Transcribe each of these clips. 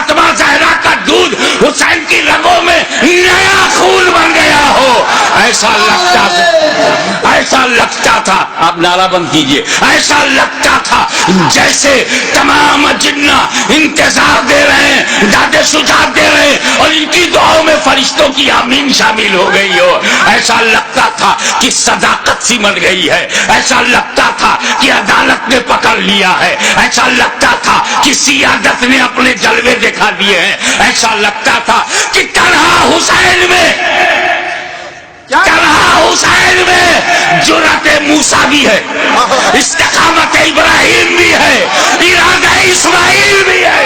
فاطمہ زہرا کا دودھ حسین کی رگوں میں نیا خون بن گیا ہو. ایسا لگتا تھا آپ نعرہ بند کیجئے، ایسا لگتا تھا جیسے تمام جنہ انتظار دے رہے ہیں، داد شجاعت دے رہے ہیں اور ان کی دعاؤں میں فرشتوں کی آمین شامل ہو گئی ہو. ایسا لگتا تھا کہ صداقت سمٹ گئی ہے، ایسا لگتا تھا کہ عدالت نے پکڑ لیا ہے، ایسا لگتا تھا کہ سیادت نے اپنے جلوے دکھا دیے ہیں، ایسا لگتا تھا کہ تنہا حسین میں جرأت موسیٰ بھی ہے، استقامت ابراہیم بھی ہے، ارادہ اسماعیل بھی ہے.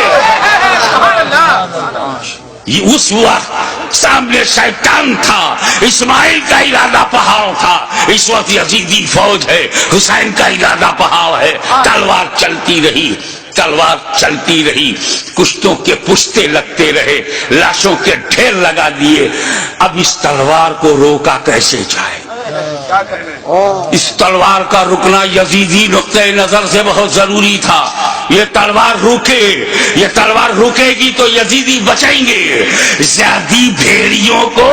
اس وقت سامنے شیطان تھا، اسماعیل کا ارادہ پہاڑ تھا، اس وقت یزیدی فوج ہے، حسین کا ارادہ پہاڑ ہے. تلوار چلتی رہی، تلوار چلتی رہی، کشتوں کے پشتے لگتے رہے، لاشوں کے ڈھیر لگا دیے. اب اس تلوار کو روکا کیسے جائے؟ اس تلوار کا رکنا یزیدی نقطہ نظر سے بہت ضروری تھا. یہ تلوار روکے، یہ تلوار روکے گی تو یزیدی بچیں گے. زیادی بھیڑیوں کو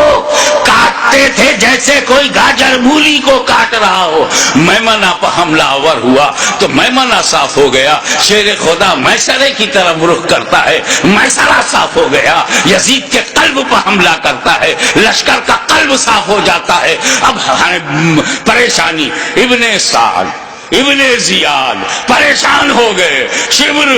کاٹتے تھے جیسے کوئی گاجر مولی کو کاٹ رہا ہو. میمنہ پر حملہ آور ہوا تو میمنہ صاف ہو گیا. شیر خدا میسرے کی طرف رخ کرتا ہے، میسرہ صاف ہو گیا. یزید کے قلب پر حملہ کرتا ہے، لشکر کا قلب صاف ہو جاتا ہے. اب پریشانی. ابن سعد، ابن زیاد پریشان ہو گئے، شبر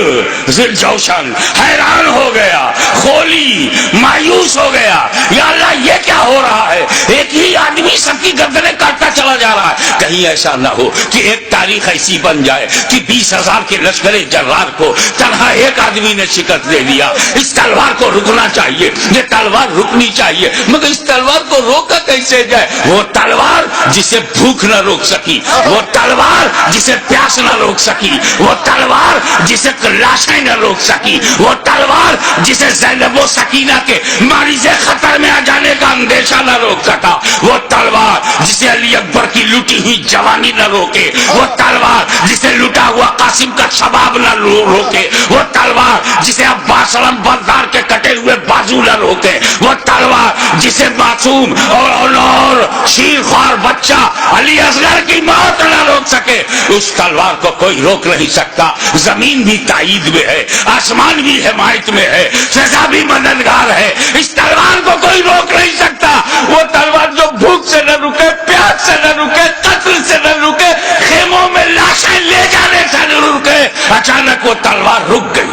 ذل جوشن حیران ہو گیا، خولی مایوس ہو گیا. یا اللہ یہ کیا ہو رہا ہے؟ ایک ہی آدمی سب کی گردنیں کاٹتا چلا جا رہا ہے. کہیں ایسا نہ ہو کہ ایک تاریخ ایسی بن جائے کہ 20,000 کے لشکر جرار کو تنہا ایک آدمی نے شکست دے دیا. اس تلوار کو رکنا چاہیے، یہ تلوار رکنی چاہیے. مگر اس تلوار کو روکا کیسے جائے؟ وہ تلوار جسے بھوک نہ روک سکی، وہ تلوار جسے پیاس نہ روک سکی، وہ تلوار جسے لاشیں نہ روک سکی، وہ تلوار جسے زینب و سکینہ کے مریض خطر میں آ جانے کا اندیشہ نہ روک سکا، وہ تلوار جسے علی اکبر کی لوٹی ہوئی جوانی نہ روکے، وہ تلوار جسے لٹا ہوا قاسم کا شباب نہ روکے، وہ تلوار جسے عباس علم بردار کے کٹے ہوئے بازو نہ روکے، وہ تلوار جسے معصوم اور شیر خوار بچہ علی اصغر کی موت نہ روک سکے. اس تلوار کو کوئی روک نہیں سکتا. زمین بھی تائید میں ہے، آسمان بھی حمایت میں ہے، فضا بھی مددگار ہے. اس تلوار کو کوئی روک نہیں سکتا. وہ تلوار جو بھوک سے نہ رکے، پیاس سے نہ رکے، قتل سے نہ رکے، خیموں میں لاشیں لے جانے سے نہ رکے. اچانک وہ تلوار رک گئی،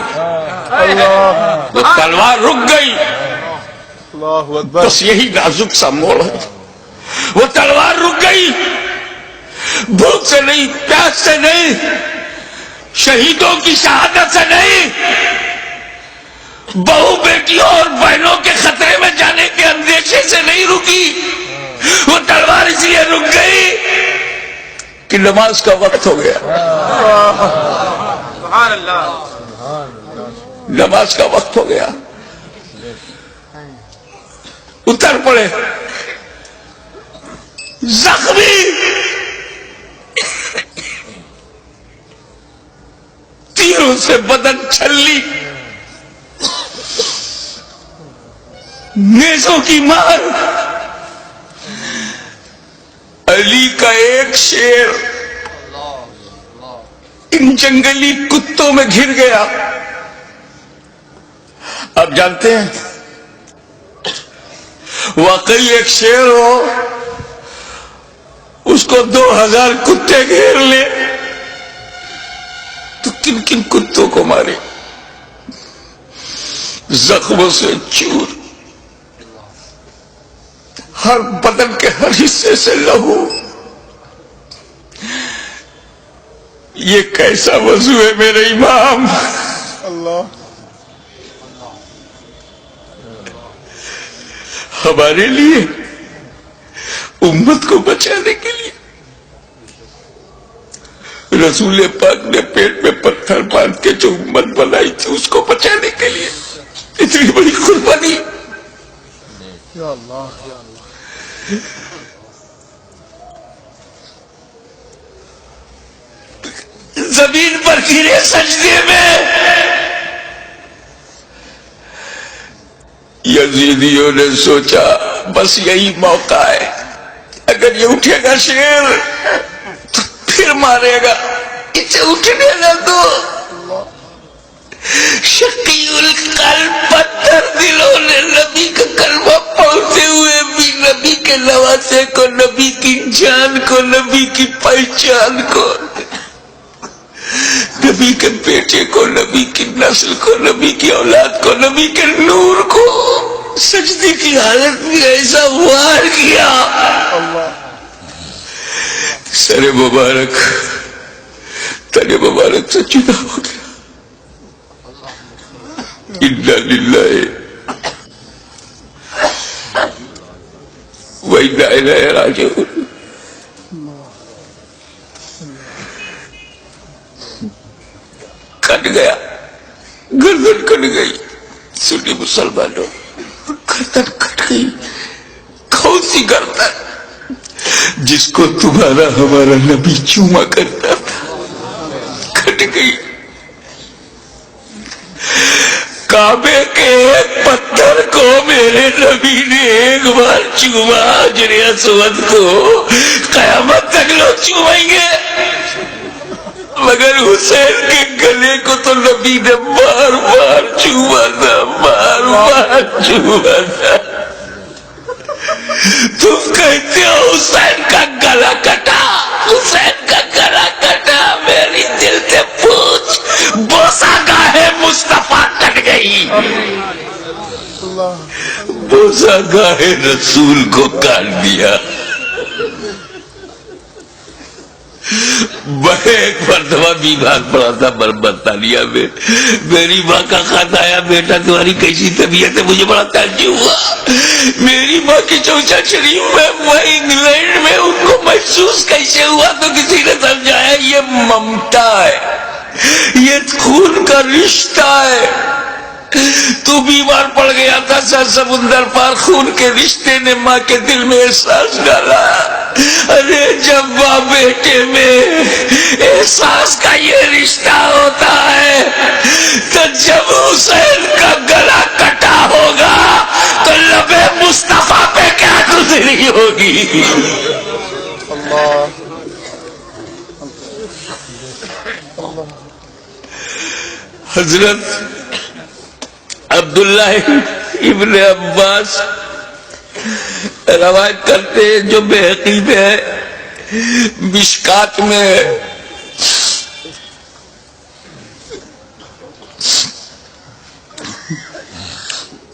وہ تلوار رک گئی. بس یہی نازک سا موڑ ہے. وہ تلوار رک گئی، بھوک سے نہیں، پیاس سے نہیں، شہیدوں کی شہادت سے نہیں، بہو بیٹیوں اور بہنوں کے خطرے میں جانے کے اندیشے سے نہیں رکی. وہ تلوار اس لیے رک گئی کہ نماز کا وقت ہو گیا. نماز کا وقت ہو گیا. اتر پڑے زخمی، تیروں سے بدن چھلی، نیزوں کی مار. علی کا ایک شیر ان جنگلی کتوں میں گھر گیا. آپ جانتے ہیں واقعی ایک شیر ہو، اس کو 2000 کتے گھیر لے تو کن کن کتوں کو مارے؟ زخموں سے چور، ہر بدن کے ہر حصے سے لہو. یہ کیسا وضو ہے میرے امام؟ اللہ ہمارے لیے، امت کو بچانے کے لیے رسول پاک نے پیٹ میں پتھر باندھ کے جو امت بنائی تھی اس کو بچانے کے لیے اتنی بڑی قربانی. یا اللہ یا اللہ. زمین پر گرے سجدے میں، یزیدیوں نے سوچا بس یہی موقع ہے، اگر یہ اٹھے گا شیر تو پھر مارے گا، اسے اٹھنے نہ دو۔ شقی القلب پتھر دلوں نے نبی کا کلمہ پڑھتے ہوئے بھی نبی کے نواسے کو، نبی کی جان کو، نبی کی پہچان کو، نبی کے بیٹے کو، نبی کی نسل کو، نبی کی اولاد کو، نبی کے نور کو سجدے کی حالت میں ایسا وار کیا، سر مبارک تن مبارک سے جدا ہو گیا۔ انا للہ و انا الیہ راجعون۔ کٹ گیا، گردن کٹ گئی، سنی مسلمانوں گردن کٹ گئی۔ کون سی گردن؟ جس کو تمہارا ہمارا نبی چوما کرتا تھا، کٹ گئی۔ کعبے کے ایک پتھر کو میرے نبی نے ایک بار چوما، حجر اسود کو قیامت تک لوگ چومیں گے، مگر حسین کے گلے کو تو نبی نے بار بار چوما تھا، بار بار چوما تھا۔ تم کہتے ہو حسین کا گلا کٹا، حسین کا گلا کٹا، میری دل سے پوچھ بوسہ گاہ مصطفیٰ کٹ گئی، بوسہ گاہ رسول کو کاٹ دیا۔ میں ایک مرتبہ بیمار پڑا تھا برطانیہ میں، میری ماں کا خط آیا، بیٹا تمہاری کیسی طبیعت ہے؟ مجھے بڑا تعجب ہوا۔ میری ماں کی چوچا شریف میں انگلینڈ میں، ان کو محسوس کیسے ہوا؟ تو کسی نے سمجھایا یہ ممتا ہے، یہ خون کا رشتہ ہے۔ تو بیمار پڑ گیا تھا، سر سمندر پار خون کے رشتے نے ماں کے دل میں احساس ڈالا۔ ارے جب ماں بیٹے میں احساس کا یہ رشتہ ہوتا ہے تو جب حسین کا گلا کٹا ہوگا تو لب مصطفیٰ پہ کیا گزری ہوگی؟ حضرت عبداللہ ابن عباس روایت کرتے ہیں، جو بحقی میں ہے، مشکات میں ہے،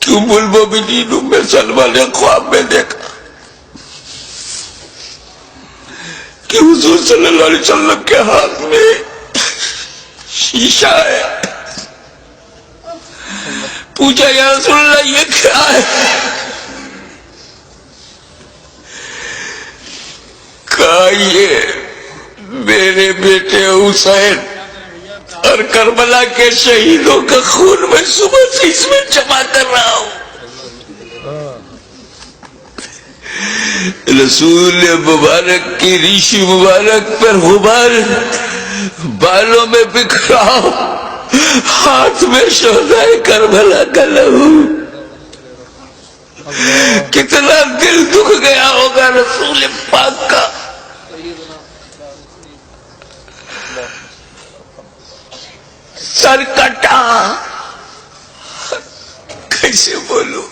کہ ام المومنین ام سلمہ نے خواب میں دیکھا کہ حضور صلی اللہ علیہ وسلم کے ہاتھ میں شیشہ ہے۔ پوچھا یا رسول اللہ یہ کیا ہے؟ کہا یہ میرے بیٹے حسین اور کربلا کے شہیدوں کا خون میں صبح سے اس میں جمع کر رہا ہوں۔ رسول مبارک کی ریشی مبارک پر غبار بالوں میں بکھرا، ہاتھ میں شہدائے کربلا کا لہو، کتنا دل دکھ گیا ہوگا رسول پاک کا۔ سر کٹا، کیسے بولوں،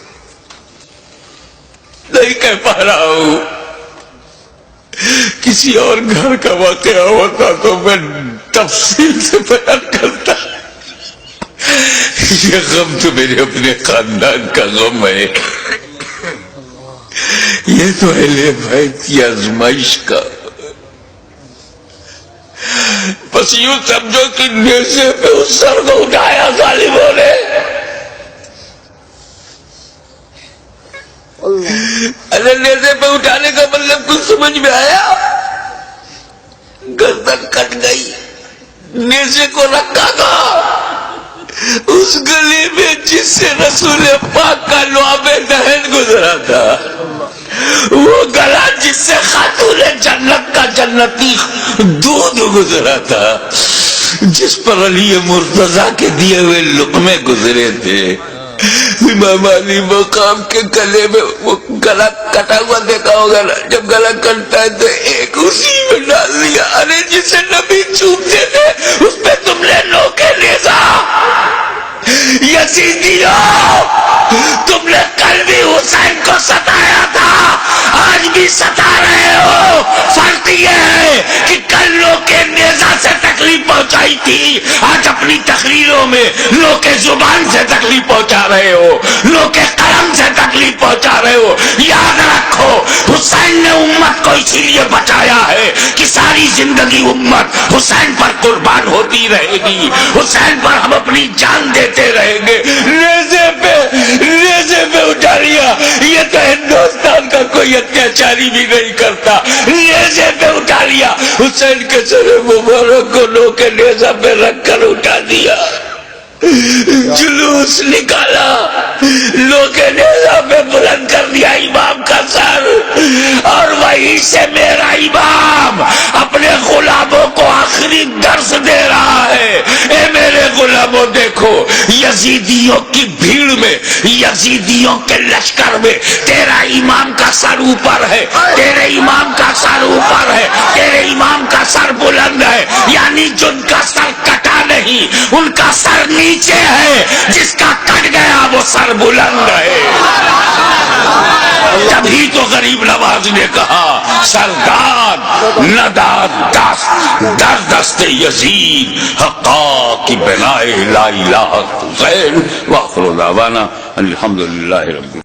نہیں کہہ پا رہا ہوں۔ کسی اور گھر کا واقعہ ہوتا تو میں تفصیل سے بیان کرتا، یہ غم تو میرے اپنے خاندان کا غم ہے، یہ تو اہل بیت کی آزمائش کا۔ بس یوں سمجھو کہ نیزے پہ اس سر کو اٹھایا ظالموں نے، ارے نیزے پہ اٹھانے کا مطلب کچھ سمجھ میں آیا؟ گردن کٹ گئی، نیزے کو رکھا تھا اس گلی میں جس سے رسول پاک کا لعاب دہن گزرا تھا، وہ گلا جس سے خاتون جنت کا جنتی دودھ گزرا تھا، جس پر علی مرتضیٰ کے دیے ہوئے لقمے گزرے تھے۔ امام علی مقام کے گلے میں وہ گلا کٹا ہوا دیکھا ہوگا نا، جب گلا کٹتا ہے تو ایک اسی میں ڈال دیا. ارے جسے نبی چومتے تھے اس پہ تم نے نوکے نیزا. یزیدیوں، تم نے کل بھی حسین کو ستایا تھا، آج بھی ستا رہے ہو. فرق یہ ہے کہ کل نوکے نیزا سے تکلیف پہنچائی تھی، آج اپنی تقریروں میں نوکے زبان سے تکلیف پہنچا رہے ہو، نوکے قلم سے تکلیف پہنچا رہے ہو. یاد رکھو حسین نے امت کو اسی لیے بچایا ہے کہ ساری زندگی امت حسین پر قربان ہوتی رہے گی، حسین پر ہم اپنی جان دیتے رہیں گے. ریزے پہ اٹھا لیا، یہ تو ہندوستان کا کوئی اتیاچاری بھی نہیں کرتا. ریزے پہ اٹھا لیا، حسین کے سر مبارک کو نوکے نیزہ پہ رکھ کر اٹھا دیا. جلوس نکالا، نوکے نیزہ پہ بلند کر دیا امام کا سر، اور وہیں سے میرا امام اپنے غلاموں کو آخری درس دے رہا ہے. اے میرے غلاموں، دیکھو یزیدیوں کی بھیڑ میں، یزیدیوں کے لشکر میں تیرا امام کا سر اوپر ہے، تیرے امام کا سر اوپر ہے، تیرے امام کا سر بلند ہے. یعنی جن کا سر کٹا نہیں ان کا سر نیچے ہے، جس کا کٹ گیا وہ سر بلند ہے. تبھی تو غریب نواز نے کہا سردار نداد دست در دست یزید حقا کی بنائے لا الہ حسین. واخر دعوانا الحمدللہ رب